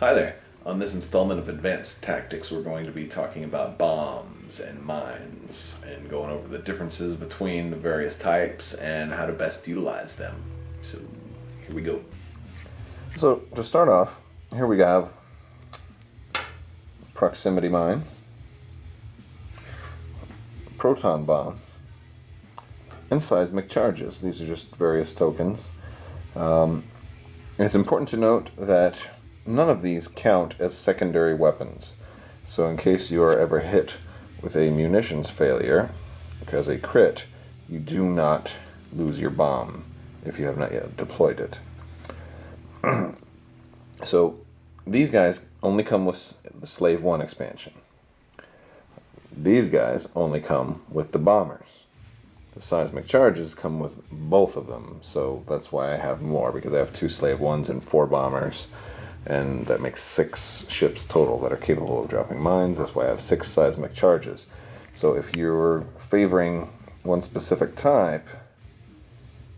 Hi there. On this installment of Advanced Tactics, we're going to be talking about bombs and mines and going over the differences between the various types and how to best utilize them. So, here we go. So, to start off, here we have proximity mines, proton bombs, and seismic charges. These are just various tokens. And it's important to note that none of these count as secondary weapons. So in case you are ever hit with a munitions failure, because a crit, you do not lose your bomb if you have not yet deployed it. So these guys only come with the Slave 1 expansion. These guys only come with the bombers. The seismic charges come with both of them, so that's why I have more, because I have 2 Slave 1s and 4 bombers, and that makes 6 ships total that are capable of dropping mines. That's why I have 6 seismic charges. So if you're favoring one specific type,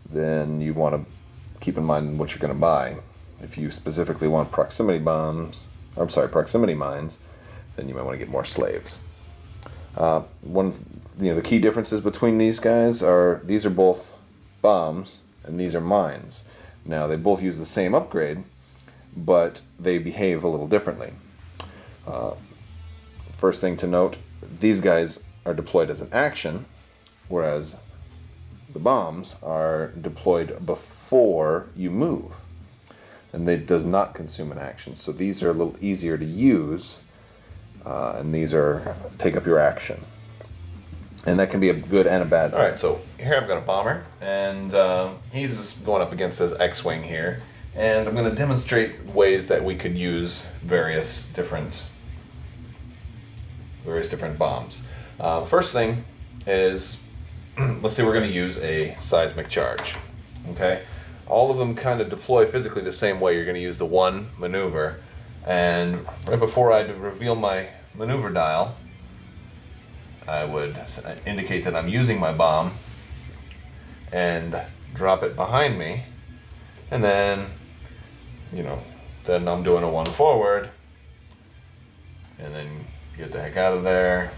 then you want to keep in mind what you're going to buy. If you specifically want proximity mines, then you might want to get more slaves. The key differences between these guys are these are both bombs and these are mines. Now they both use the same upgrade, but they behave a little differently. First thing to note, these guys are deployed as an action, whereas the bombs are deployed before you move, and they does not consume an action. So these are a little easier to use, and these are take up your action. And that can be a good and a bad thing. Alright, so here I've got a bomber, and he's going up against his X-Wing here. And I'm going to demonstrate ways that we could use various different bombs. First thing is, let's say we're going to use a seismic charge. Okay, all of them kind of deploy physically the same way. You're going to use the one maneuver, and right before I reveal my maneuver dial, I would indicate that I'm using my bomb and drop it behind me, and then then I'm doing a 1 forward, and then get the heck out of there.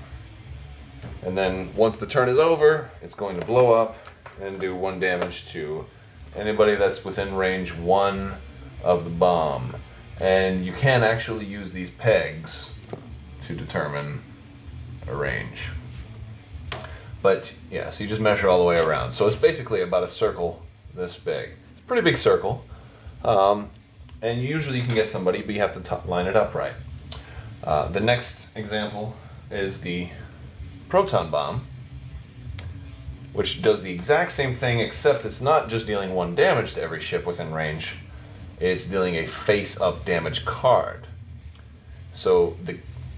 And then once the turn is over, it's going to blow up and do 1 damage to anybody that's within range 1 of the bomb. And you can actually use these pegs to determine a range. But yeah, so you just measure all the way around. So it's basically about a circle this big. It's a pretty big circle. And usually you can get somebody, but you have to line it up right. The next example is the proton bomb, which does the exact same thing, except it's not just dealing 1 damage to every ship within range. It's dealing a face-up damage card. So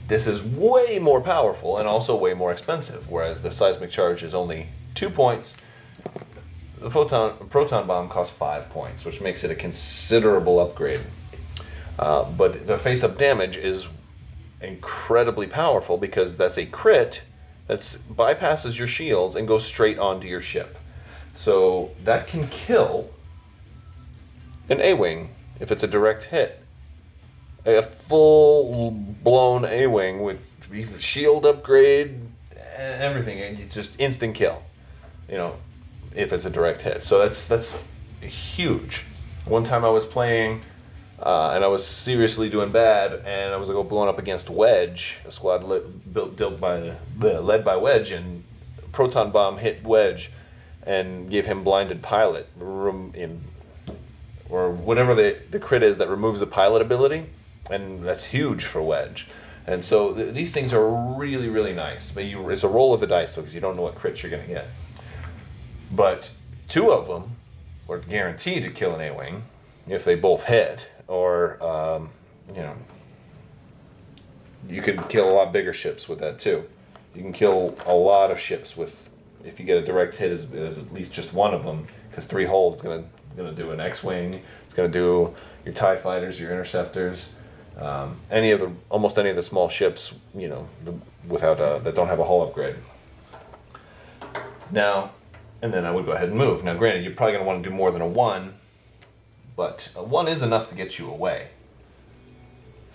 this is way more powerful and also way more expensive, whereas the seismic charge is only 2 points. The proton bomb costs 5 points, which makes it a considerable upgrade. But the face-up damage is incredibly powerful because that's a crit that bypasses your shields and goes straight onto your ship. So that can kill an A-Wing if it's a direct hit. A full-blown A-Wing with shield upgrade and everything, and you just instant kill. If it's a direct hit. So that's huge. One time I was playing, and I was seriously doing bad, and I was going up against Wedge, a squad led by Wedge, and proton bomb hit Wedge and gave him blinded pilot, or whatever the crit is that removes the pilot ability, and that's huge for Wedge. And so these things are really, really nice. But it's a roll of the dice, because you don't know what crits you're going to get. But 2 of them are guaranteed to kill an A-Wing if they both hit, or you could kill a lot bigger ships with that too. You can kill a lot of ships if you get a direct hit as at least just 1 of them, because 3 hold is going to do an X-Wing. It's going to do your TIE fighters, your interceptors, almost any of the small ships, that don't have a hull upgrade. Now. And then I would go ahead and move. Now, granted, you're probably going to want to do more than a 1, but a 1 is enough to get you away.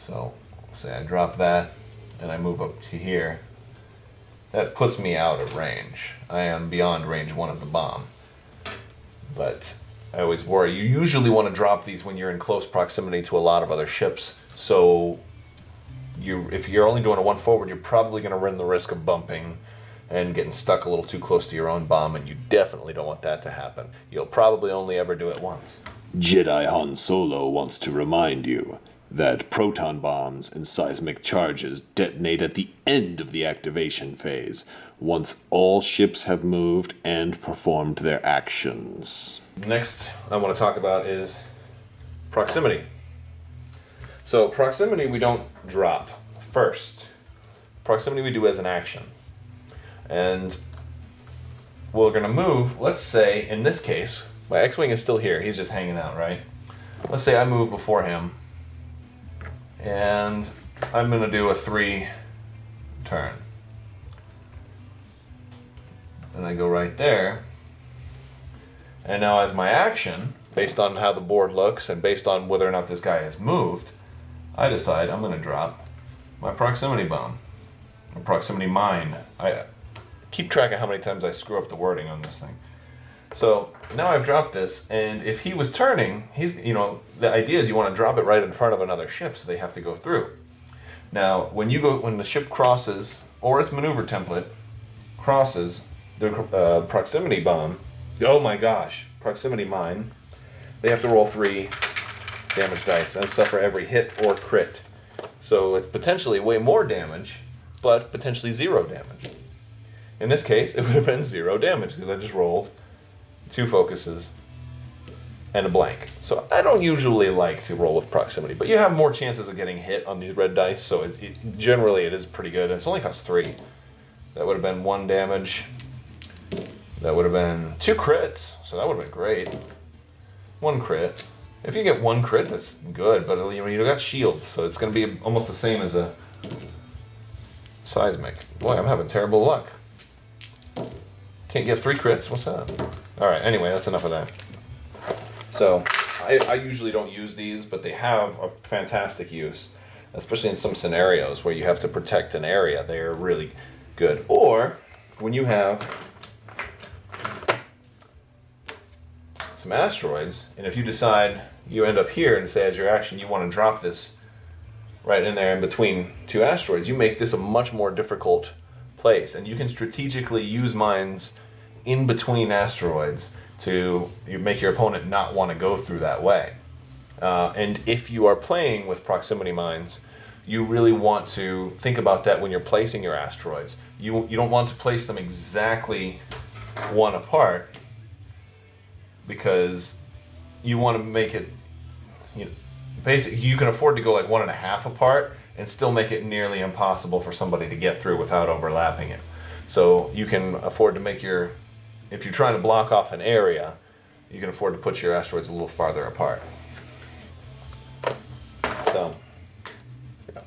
So say I drop that and I move up to here. That puts me out of range. I am beyond range 1 of the bomb. But I always worry. You usually want to drop these when you're in close proximity to a lot of other ships. So if you're only doing a 1 forward, you're probably going to run the risk of bumping and getting stuck a little too close to your own bomb, and you definitely don't want that to happen. You'll probably only ever do it once. Jedi Han Solo wants to remind you that proton bombs and seismic charges detonate at the end of the activation phase, once all ships have moved and performed their actions. Next I want to talk about is proximity. So proximity we don't drop first. Proximity we do as an action. And we're going to move, let's say, in this case, my X-Wing is still here. He's just hanging out, right? Let's say I move before him. And I'm going to do a 3 turn. And I go right there. And now as my action, based on how the board looks and based on whether or not this guy has moved, I decide I'm going to drop my proximity bomb. Or proximity mine. I keep track of how many times I screw up the wording on this thing. So now I've dropped this, and if he was turning, the idea is you want to drop it right in front of another ship so they have to go through. Now, when the ship crosses, or its maneuver template crosses the proximity bomb, oh my gosh, proximity mine, they have to roll 3 damage dice and suffer every hit or crit. So it's potentially way more damage, but potentially 0 damage. In this case, it would have been 0 damage because I just rolled 2 focuses and a blank. So I don't usually like to roll with proximity, but you have more chances of getting hit on these red dice, so generally it is pretty good. It's only cost 3. That would have been 1 damage. That would have been 2 crits, so that would have been great. 1 crit. If you get 1 crit, that's good, but you got shields, so it's going to be almost the same as a seismic. Boy, I'm having terrible luck. Can't get 3 crits? What's that? Alright, anyway, that's enough of that. So, I usually don't use these, but they have a fantastic use. Especially in some scenarios where you have to protect an area. They are really good. Or, when you have some asteroids, and if you decide you end up here and say as your action you want to drop this right in there in between 2 asteroids, you make this a much more difficult place, and you can strategically use mines in between asteroids to make your opponent not want to go through that way. And if you are playing with proximity mines, you really want to think about that when you're placing your asteroids. You don't want to place them exactly 1 apart, because you want to make it, basically you can afford to go like 1.5 apart and still make it nearly impossible for somebody to get through without overlapping it. So you can afford to make if you're trying to block off an area, you can afford to put your asteroids a little farther apart. So, yeah.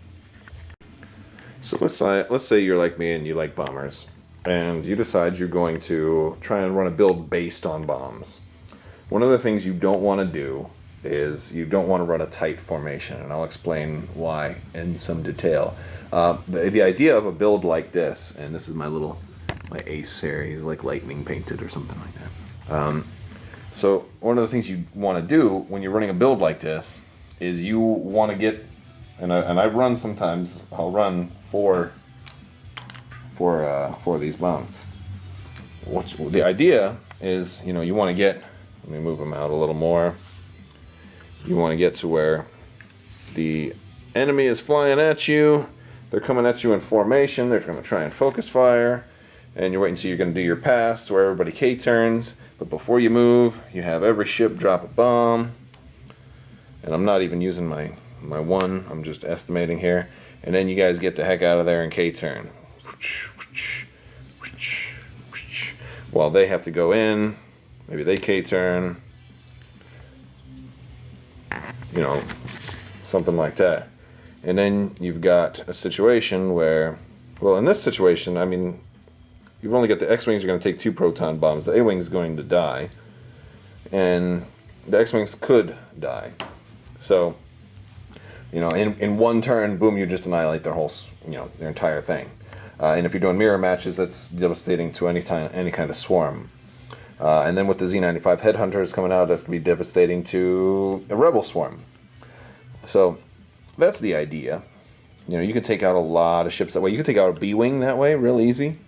So let's say you're like me and you like bombers, and you decide you're going to try and run a build based on bombs. One of the things you don't want to do is you don't want to run a tight formation, and I'll explain why in some detail. The idea of a build like this, and this is my ace here, he's like lightning painted or something like that. So one of the things you want to do when you're running a build like this is you want to get, and I run sometimes, I'll run 4 these bombs. The idea is, you want to get, let me move them out a little more. You want to get to where the enemy is flying at you. They're coming at you in formation. They're going to try and focus fire. And you're waiting until you're going to do your pass to where everybody K-turns. But before you move, you have every ship drop a bomb. And I'm not even using my 1. I'm just estimating here. And then you guys get the heck out of there and K-turn. While they have to go in. Maybe they K-turn. Something like that. And then you've got a situation where, well, in this situation, you've only got the X-Wings are going to take 2 proton bombs. The A-Wing is going to die. And the X-Wings could die. So in one turn, boom, you just annihilate their whole, their entire thing. And if you're doing mirror matches, that's devastating to any kind of swarm. And then with the Z95 Headhunters coming out, that could be devastating to a Rebel swarm. So that's the idea. You can take out a lot of ships that way. You can take out a B-Wing that way, real easy.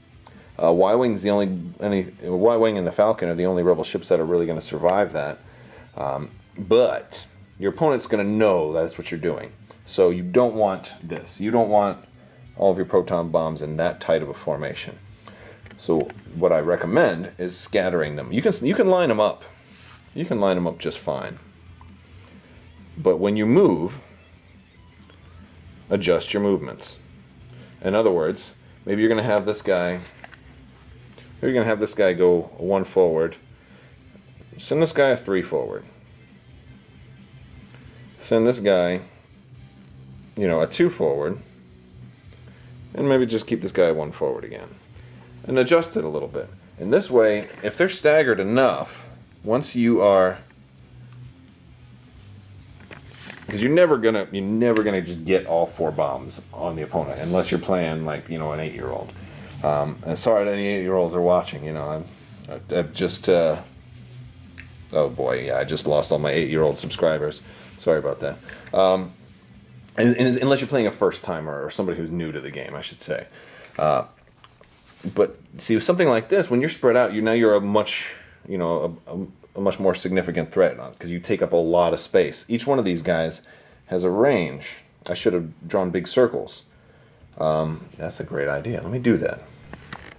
Y-Wing's Y-Wing and the Falcon are the only Rebel ships that are really going to survive that. But your opponent's going to know that's what you're doing. So you don't want this. You don't want all of your proton bombs in that tight of a formation. So what I recommend is scattering them. You can line them up. You can line them up just fine. But when you move, adjust your movements. In other words, maybe you're going to have this guy. Maybe you're going to have this guy go 1 forward. Send this guy a 3 forward. Send this guy, a 2 forward. And maybe just keep this guy 1 forward again. And adjust it a little bit. And this way, if they're staggered enough, once you are, because you're never gonna just get all 4 bombs on the opponent unless you're playing like an 8-year-old. And sorry to any 8-year-olds are watching. I've just oh boy, yeah, I just lost all my 8-year-old subscribers. Sorry about that. And unless you're playing a first timer or somebody who's new to the game, I should say. But see, with something like this, when you're spread out, you're a much, a much more significant threat because you take up a lot of space. Each one of these guys has a range. I should have drawn big circles. That's a great idea. Let me do that.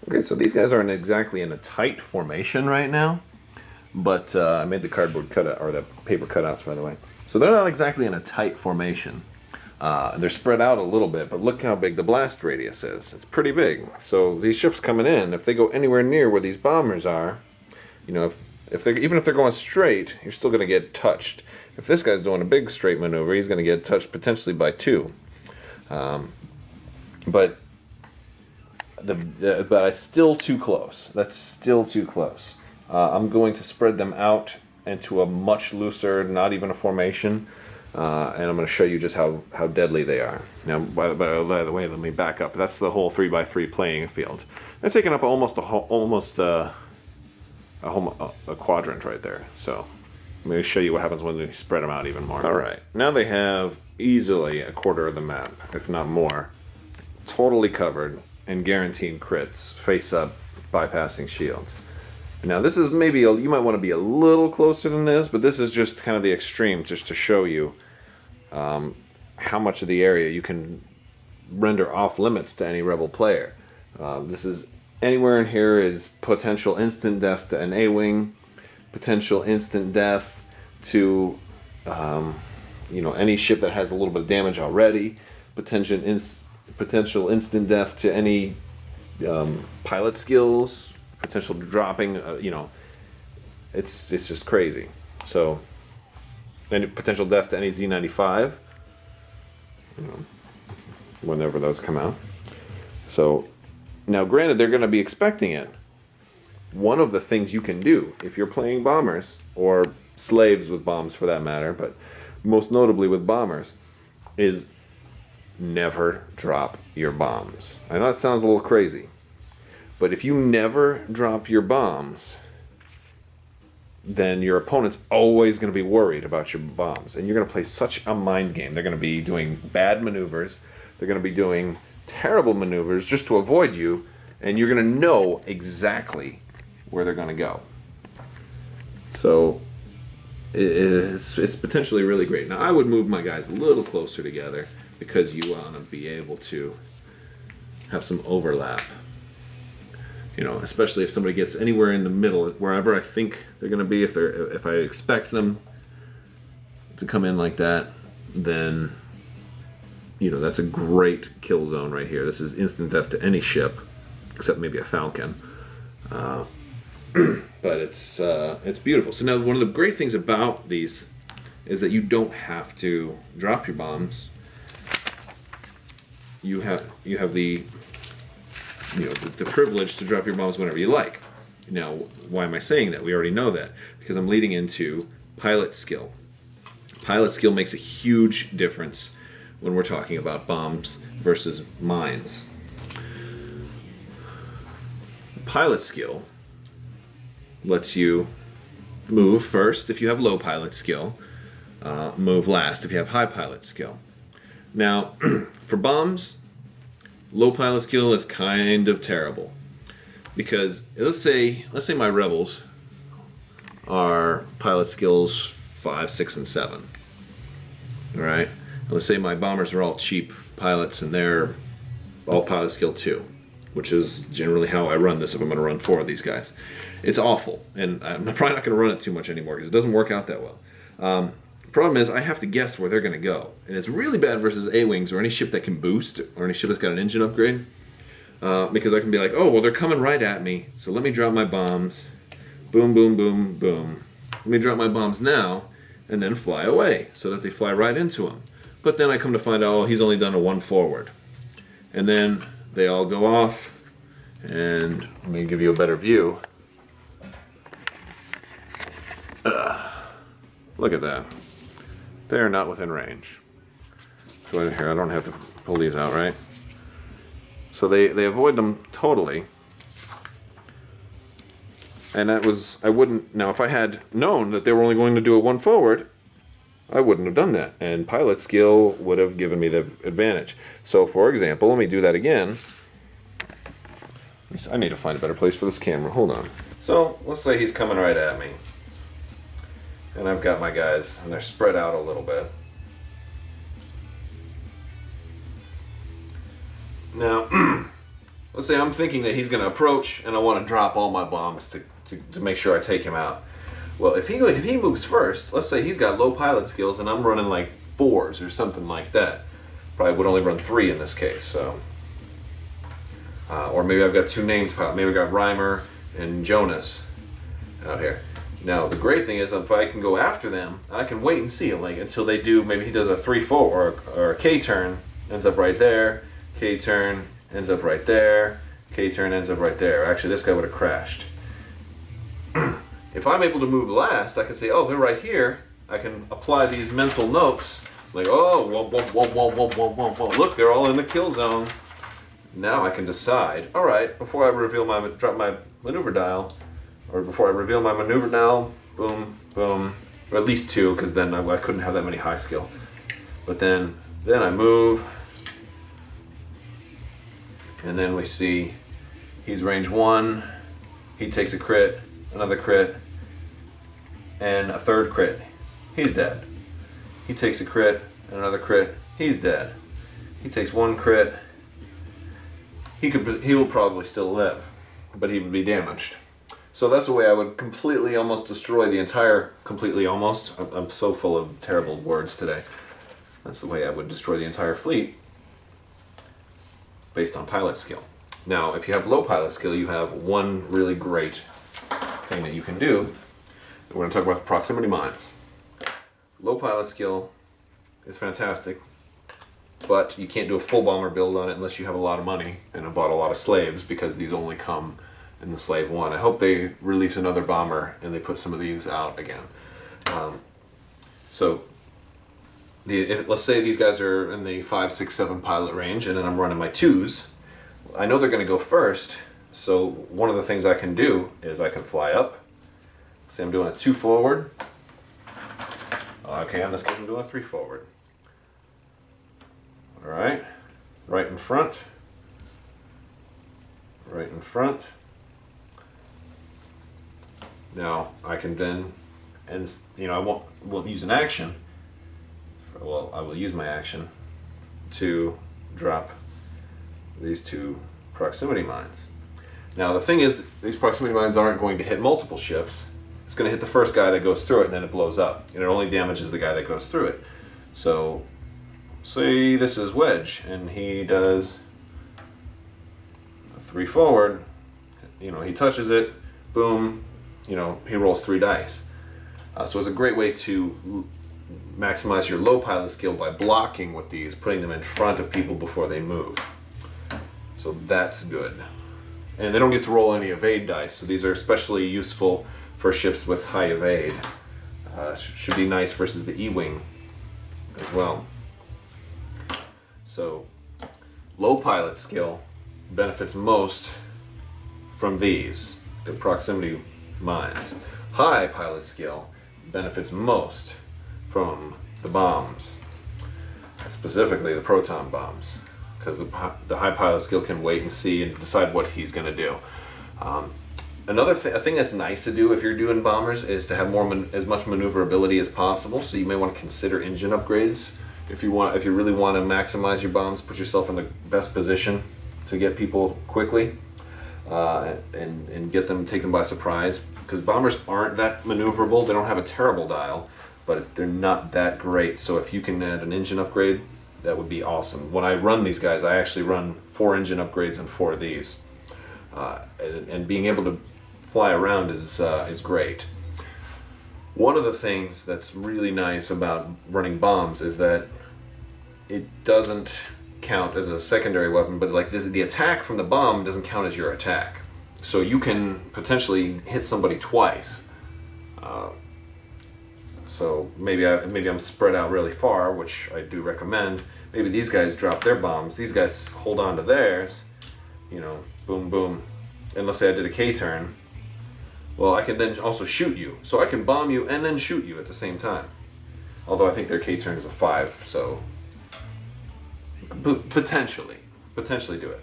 Okay, so these guys aren't exactly in a tight formation right now, but I made the cardboard cutout or the paper cutouts, by the way. So they're not exactly in a tight formation. They're spread out a little bit, but look how big the blast radius is. It's pretty big. So these ships coming in, if they go anywhere near where these bombers are, if they're going straight, you're still going to get touched. If this guy's doing a big straight maneuver, he's going to get touched potentially by 2. But it's still too close. That's still too close. I'm going to spread them out into a much looser, not even a formation. And I'm going to show you just how deadly they are. Now, by the way, let me back up. That's the whole 3x3 playing field. They're taking up almost a quadrant right there. So let me show you what happens when we spread them out even more. All right, now they have easily a quarter of the map, if not more, totally covered and guaranteed crits, face up, bypassing shields. Now this is maybe you might want to be a little closer than this, but this is just kind of the extreme, just to show you how much of the area you can render off limits to any rebel player. This is anywhere in here is potential instant death to an A-wing, potential instant death to any ship that has a little bit of damage already, potential instant death to any pilot skills, potential dropping. It's just crazy. So, any potential death to any Z95, whenever those come out. So, now granted, they're going to be expecting it. One of the things you can do if you're playing bombers, or slaves with bombs for that matter, but most notably with bombers, is never drop your bombs. I know it sounds a little crazy, but if you never drop your bombs, then your opponent's always going to be worried about your bombs. And you're going to play such a mind game. They're going to be doing bad maneuvers. They're going to be doing terrible maneuvers just to avoid you. And you're going to know exactly where they're going to go. So it's potentially really great. Now I would move my guys a little closer together because you want to be able to have some overlap. Especially if somebody gets anywhere in the middle, wherever I think they're going to be. If I expect them to come in like that, then that's a great kill zone right here. This is instant death to any ship, except maybe a Falcon. But it's beautiful. So now one of the great things about these is that you don't have to drop your bombs. You have the the privilege to drop your bombs whenever you like. Now, why am I saying that? We already know that because I'm leading into pilot skill. Pilot skill makes a huge difference when we're talking about bombs versus mines. Pilot skill lets you move first if you have low pilot skill, move last if you have high pilot skill. Now, for bombs, low pilot skill is kind of terrible, because let's say my rebels are pilot skills 5, 6, and 7. All right, and let's say my bombers are all cheap pilots and they're all pilot skill 2, which is generally how I run this if I'm going to run 4 of these guys. It's awful, and I'm probably not going to run it too much anymore because it doesn't work out that well. Problem is, I have to guess where they're going to go, and it's really bad versus A-wings or any ship that can boost or any ship that's got an engine upgrade, because I can be like, oh, well, they're coming right at me, so let me drop my bombs. Boom, boom, boom, boom. Let me drop my bombs now, and then fly away so that they fly right into him. But then I come to find out, oh, he's only done a 1 forward, and then they all go off, and let me give you a better view. Look at that. They're not within range. So here, I don't have to pull these out, right? So they avoid them totally. And that was, I wouldn't, now if I had known that they were only going to do a 1 forward, I wouldn't have done that. And pilot skill would have given me the advantage. So for example, let me do that again. I need to find a better place for this camera, hold on. So let's say he's coming right at me. And I've got my guys, and they're spread out a little bit. Now, let's say I'm thinking that he's going to approach, and I want to drop all my bombs to make sure I take him out. Well, if he moves first, let's say he's got low pilot skills, and I'm running like 4s or something like that. Probably would only run 3 in this case, so. Or maybe I've got 2 named pilots. Maybe I've got Reimer and Jonas out here. Now, the great thing is if I can go after them, I can wait and see like until they do, maybe he does a 3-4 or a K-turn, ends up right there, K-turn, ends up right there, K-turn, ends up right there. Actually, this guy would have crashed. If I'm able to move last, I can say, oh, they're right here. I can apply these mental notes, like, oh, whoa, whoa, whoa, whoa, whoa, whoa, whoa, whoa. Look, they're all in the kill zone. Now I can decide, all right, before I drop my maneuver dial, or before I reveal my maneuver dial, boom, boom, or at least 2, because then I couldn't have that many high skill. But then I move, and then we see he's range 1, he takes a crit, another crit, and a 3rd crit. He's dead. He takes a crit, and another crit, he's dead. He takes 1 crit, he will probably still live, but he would be damaged. So that's the way I would completely almost destroy the entire, I'm so full of terrible words today. That's the way I would destroy the entire fleet based on pilot skill. Now, if you have low pilot skill, you have one really great thing that you can do. We're going to talk about proximity mines. Low pilot skill is fantastic, but you can't do a full bomber build on it unless you have a lot of money and have bought a lot of slaves, because these only come in the Slave 1. I hope they release another bomber and they put some of these out again. Let's say these guys are in the 5, 6, 7 pilot range, and then I'm running my 2s. I know they're going to go first, so one of the things I can do is I can fly up. Say I'm doing a 2 forward. Okay, in this case I'm doing a 3 forward. Alright, right in front. Right in front. Now I can then, and I won't use an action. Well, I will use my action to drop these 2 proximity mines. Now the thing is, these proximity mines aren't going to hit multiple ships. It's going to hit the first guy that goes through it, and then it blows up. And it only damages the guy that goes through it. So, say this is Wedge, and he does a 3 forward. He touches it, boom. He rolls 3 dice. So it's a great way to maximize your low pilot skill by blocking with these, putting them in front of people before they move. So that's good. And they don't get to roll any evade dice, so these are especially useful for ships with high evade. Should be nice versus the E-wing as well. So low pilot skill benefits most from these, the proximity mines. High pilot skill benefits most from the bombs, specifically the proton bombs, because the high pilot skill can wait and see and decide what he's going to do. A thing that's nice to do if you're doing bombers is to have as much maneuverability as possible. So you may want to consider engine upgrades if you really want to maximize your bombs, put yourself in the best position to get people quickly and take them by surprise. Because bombers aren't that maneuverable. They don't have a terrible dial, but they're not that great. So if you can add an engine upgrade, that would be awesome. When I run these guys, I actually run 4 engine upgrades and 4 of these. And being able to fly around is great. One of the things that's really nice about running bombs is that it doesn't count as a secondary weapon, but like the attack from the bomb doesn't count as your attack. So you can potentially hit somebody twice. So maybe I'm spread out really far, which I do recommend. Maybe these guys drop their bombs. These guys hold on to theirs. You know, boom, boom. And let's say I did a K-turn. Well, I can then also shoot you. So I can bomb you and then shoot you at the same time. Although I think their K-turn is a 5, so potentially do it.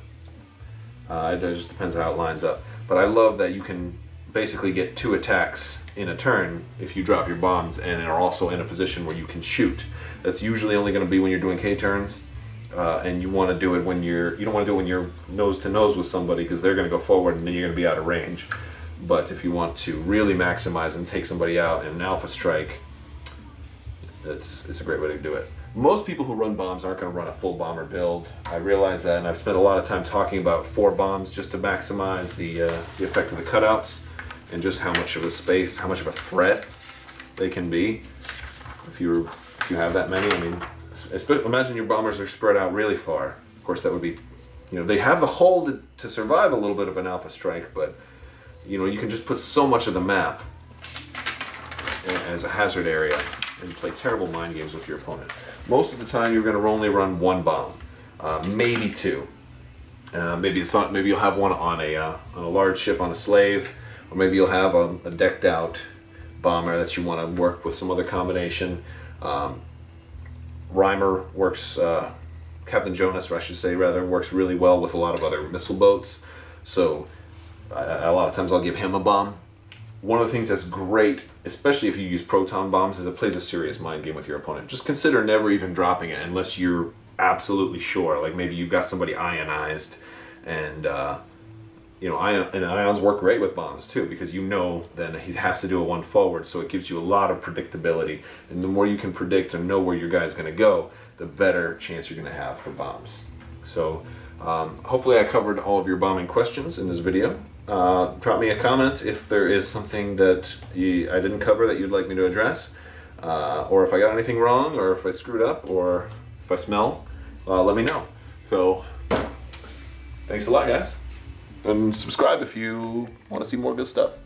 It just depends how it lines up. But I love that you can basically get 2 attacks in a turn if you drop your bombs and are also in a position where you can shoot. That's usually only going to be when you're doing K-turns. And you want to do it when you don't want to do it when you're nose to nose with somebody, because they're going to go forward and then you're going to be out of range. But if you want to really maximize and take somebody out in an alpha strike, it's a great way to do it. Most people who run bombs aren't going to run a full bomber build. I realize that, and I've spent a lot of time talking about 4 bombs just to maximize the effect of the cutouts and just how much of a space, how much of a threat they can be. If you have that many, I mean, imagine your bombers are spread out really far. Of course, that would be, they have the hull to survive a little bit of an alpha strike, but you can just put so much of the map as a hazard area and play terrible mind games with your opponent. Most of the time, you're going to only run 1 bomb, maybe 2. Maybe you'll have one on a large ship on a slave, or maybe you'll have a decked out bomber that you want to work with some other combination. Reimer works, Captain Jonas, or I should say rather, works really well with a lot of other missile boats. So a lot of times I'll give him a bomb. One of the things that's great, especially if you use proton bombs, is it plays a serious mind game with your opponent. Just consider never even dropping it unless you're absolutely sure. Like maybe you've got somebody ionized, and ions work great with bombs too, because then he has to do a 1 forward, so it gives you a lot of predictability. And the more you can predict and know where your guy's going to go, the better chance you're going to have for bombs. So hopefully I covered all of your bombing questions in this video. Drop me a comment if there is something that I didn't cover that you'd like me to address, or if I got anything wrong, or if I screwed up, or if I smell, let me know. So thanks a lot, guys. And subscribe if you want to see more good stuff.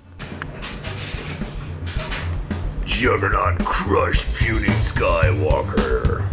Juggernaut crush puny Skywalker.